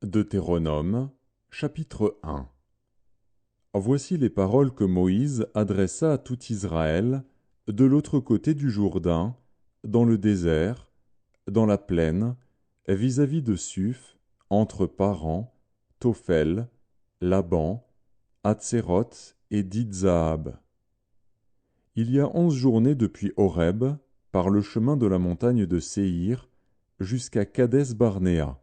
Deutéronome, chapitre 1. Voici les paroles que Moïse adressa à tout Israël, de l'autre côté du Jourdain, dans le désert, dans la plaine, vis-à-vis de Suph, entre Paran, Tophel, Laban, Hatséroth et Dizahab. Il y a 11 journées depuis Horeb, par le chemin de la montagne de Séhir, jusqu'à Kadès-Barnéa.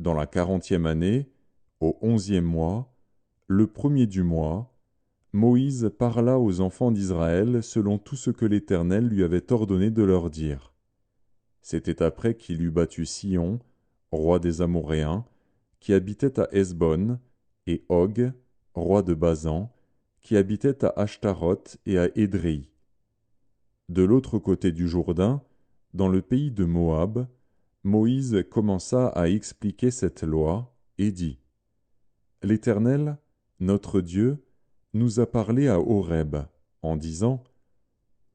Dans la 40e année, au 11e mois, le premier du mois, Moïse parla aux enfants d'Israël selon tout ce que l'Éternel lui avait ordonné de leur dire. C'était après qu'il eut battu Sihon, roi des Amoréens, qui habitait à Hesbon, et Og, roi de Basan, qui habitait à Ashtaroth et à Édréi. De l'autre côté du Jourdain, dans le pays de Moab, Moïse commença à expliquer cette loi et dit : L'Éternel, notre Dieu, nous a parlé à Horeb, en disant :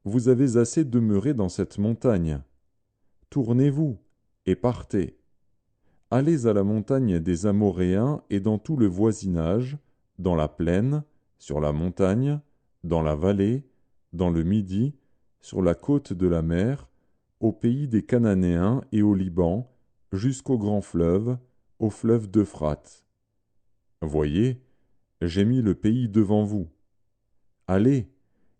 Vous avez assez demeuré dans cette montagne. Tournez-vous et partez. Allez à la montagne des Amoréens et dans tout le voisinage, dans la plaine, sur la montagne, dans la vallée, dans le Midi, sur la côte de la mer, au pays des Cananéens et au Liban, jusqu'au grand fleuve, au fleuve d'Euphrate. Voyez, j'ai mis le pays devant vous. Allez,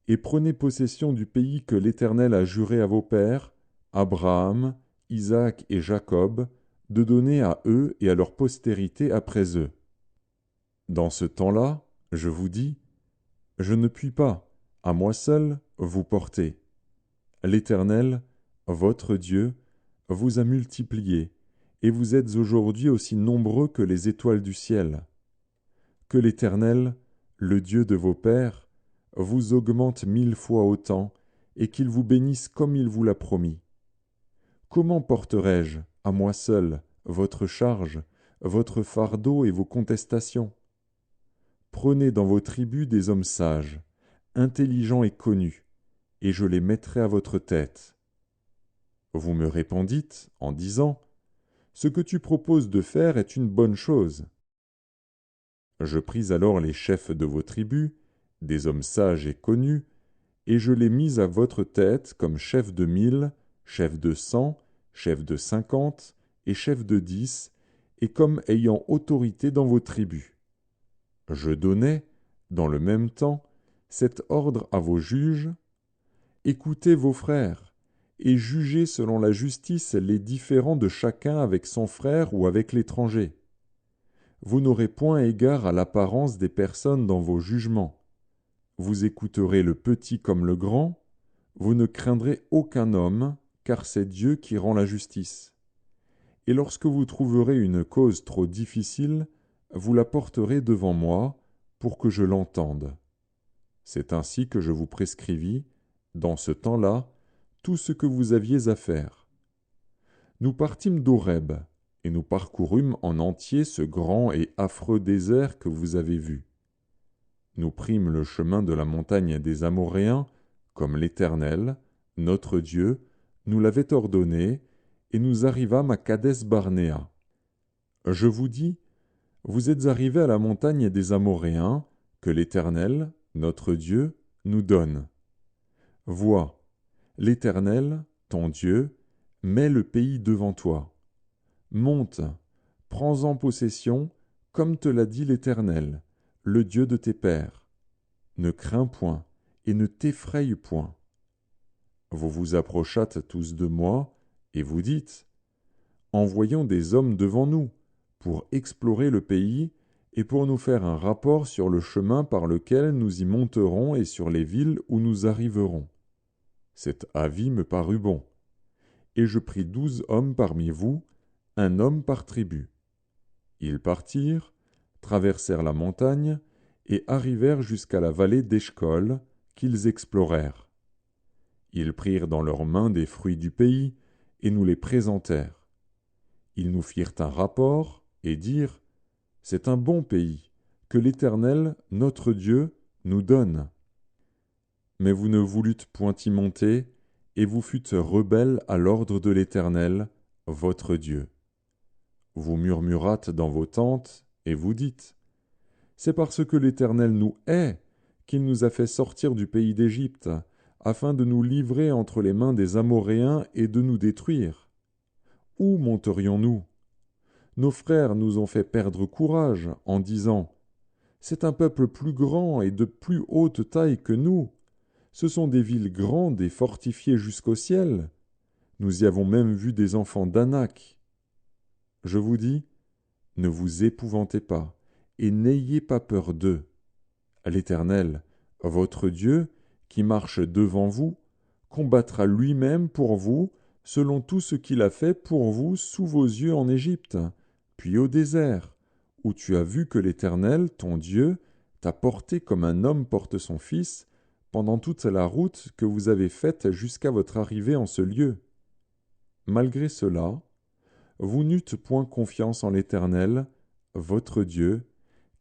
et prenez possession du pays que l'Éternel a juré à vos pères, Abraham, Isaac et Jacob, de donner à eux et à leur postérité après eux. Dans ce temps-là, je vous dis, je ne puis pas, à moi seul, vous porter. L'Éternel, votre Dieu, vous a multipliés, et vous êtes aujourd'hui aussi nombreux que les étoiles du ciel. Que l'Éternel, le Dieu de vos pères, vous augmente 1000 fois autant, et qu'il vous bénisse comme il vous l'a promis. Comment porterai-je, à moi seul, votre charge, votre fardeau et vos contestations ? Prenez dans vos tribus des hommes sages, intelligents et connus, et je les mettrai à votre tête. Vous me répondîtes en disant : Ce que tu proposes de faire est une bonne chose. Je pris alors les chefs de vos tribus, des hommes sages et connus, et je les mis à votre tête comme chefs de 1000, chefs de 100, chefs de 50 et chefs de 10, et comme ayant autorité dans vos tribus. Je donnai, dans le même temps, cet ordre à vos juges : Écoutez vos frères, et jugez selon la justice les différends de chacun avec son frère ou avec l'étranger. Vous n'aurez point égard à l'apparence des personnes dans vos jugements. Vous écouterez le petit comme le grand, vous ne craindrez aucun homme, car c'est Dieu qui rend la justice. Et lorsque vous trouverez une cause trop difficile, vous la porterez devant moi, pour que je l'entende. C'est ainsi que je vous prescrivis, dans ce temps-là, tout ce que vous aviez à faire. Nous partîmes d'Horeb, et nous parcourûmes en entier ce grand et affreux désert que vous avez vu. Nous prîmes le chemin de la montagne des Amoréens, comme l'Éternel, notre Dieu, nous l'avait ordonné, et nous arrivâmes à Kadès-Barnéa. Je vous dis, vous êtes arrivés à la montagne des Amoréens, que l'Éternel, notre Dieu, nous donne. Vois, l'Éternel, ton Dieu, met le pays devant toi. Monte, prends-en possession, comme te l'a dit l'Éternel, le Dieu de tes pères. Ne crains point, et ne t'effraie point. Vous vous approchâtes tous de moi, et vous dites : Envoyons des hommes devant nous, pour explorer le pays, et pour nous faire un rapport sur le chemin par lequel nous y monterons et sur les villes où nous arriverons. Cet avis me parut bon. Et je pris 12 hommes parmi vous, un homme par tribu. Ils partirent, traversèrent la montagne, et arrivèrent jusqu'à la vallée d'Eshcol, qu'ils explorèrent. Ils prirent dans leurs mains des fruits du pays, et nous les présentèrent. Ils nous firent un rapport, et dirent : C'est un bon pays, que l'Éternel, notre Dieu, nous donne. Mais vous ne voulûtes point y monter, et vous fûtes rebelles à l'ordre de l'Éternel, votre Dieu. Vous murmurâtes dans vos tentes, et vous dites, c'est parce que l'Éternel nous hait qu'il nous a fait sortir du pays d'Égypte, afin de nous livrer entre les mains des Amoréens et de nous détruire. Où monterions-nous? Nos frères nous ont fait perdre courage en disant, c'est un peuple plus grand et de plus haute taille que nous. Ce sont des villes grandes et fortifiées jusqu'au ciel. Nous y avons même vu des enfants d'Anak. Je vous dis, ne vous épouvantez pas, et n'ayez pas peur d'eux. L'Éternel, votre Dieu, qui marche devant vous, combattra lui-même pour vous, selon tout ce qu'il a fait pour vous sous vos yeux en Égypte, puis au désert, où tu as vu que l'Éternel, ton Dieu, t'a porté comme un homme porte son fils, pendant toute la route que vous avez faite jusqu'à votre arrivée en ce lieu. Malgré cela, vous n'eûtes point confiance en l'Éternel, votre Dieu,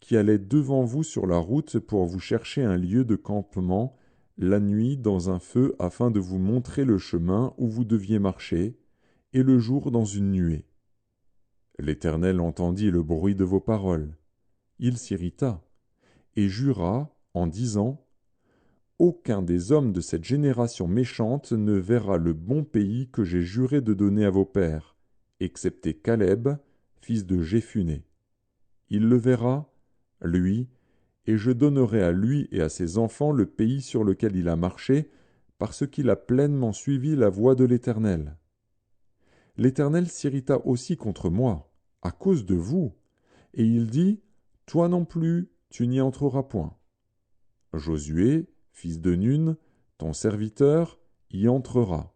qui allait devant vous sur la route pour vous chercher un lieu de campement, la nuit dans un feu afin de vous montrer le chemin où vous deviez marcher, et le jour dans une nuée. L'Éternel entendit le bruit de vos paroles. Il s'irrita, et jura en disant, aucun des hommes de cette génération méchante ne verra le bon pays que j'ai juré de donner à vos pères, excepté Caleb, fils de Jéphuné. Il le verra, lui, et je donnerai à lui et à ses enfants le pays sur lequel il a marché, parce qu'il a pleinement suivi la voie de l'Éternel. L'Éternel s'irrita aussi contre moi, à cause de vous, et il dit, toi non plus, tu n'y entreras point. Josué, fils de Nun, ton serviteur, y entrera.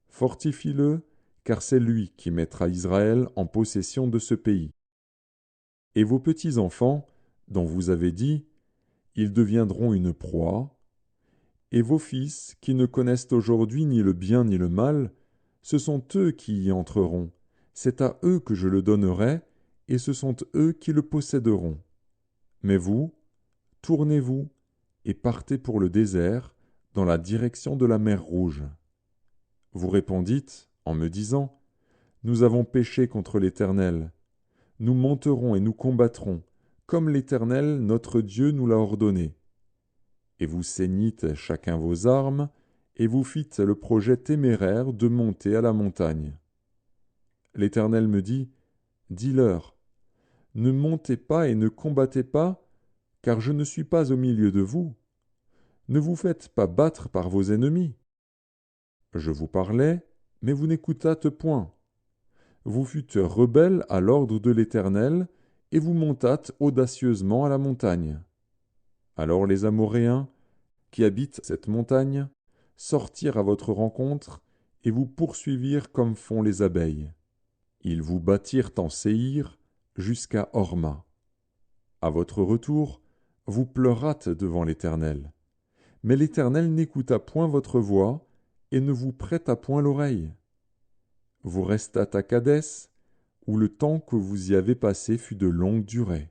Fortifie-le, car c'est lui qui mettra Israël en possession de ce pays. Et vos petits-enfants, dont vous avez dit, ils deviendront une proie, et vos fils, qui ne connaissent aujourd'hui ni le bien ni le mal, ce sont eux qui y entreront, c'est à eux que je le donnerai, et ce sont eux qui le posséderont. Mais vous, tournez-vous, et partez pour le désert, dans la direction de la mer Rouge. Vous répondîtes, en me disant, nous avons péché contre l'Éternel. Nous monterons et nous combattrons, comme l'Éternel, notre Dieu, nous l'a ordonné. Et vous ceignîtes chacun vos armes, et vous fîtes le projet téméraire de monter à la montagne. L'Éternel me dit, dis-leur, ne montez pas et ne combattez pas, car je ne suis pas au milieu de vous. Ne vous faites pas battre par vos ennemis. Je vous parlais, mais vous n'écoutâtes point. Vous fûtes rebelles à l'ordre de l'Éternel, et vous montâtes audacieusement à la montagne. Alors les Amoréens, qui habitent cette montagne, sortirent à votre rencontre, et vous poursuivirent comme font les abeilles. Ils vous battirent en Séhir jusqu'à Horma. À votre retour, vous pleurâtes devant l'Éternel. Mais l'Éternel n'écouta point votre voix, et ne vous prêta point l'oreille. Vous restâtes à Kadès, où le temps que vous y avez passé fut de longue durée.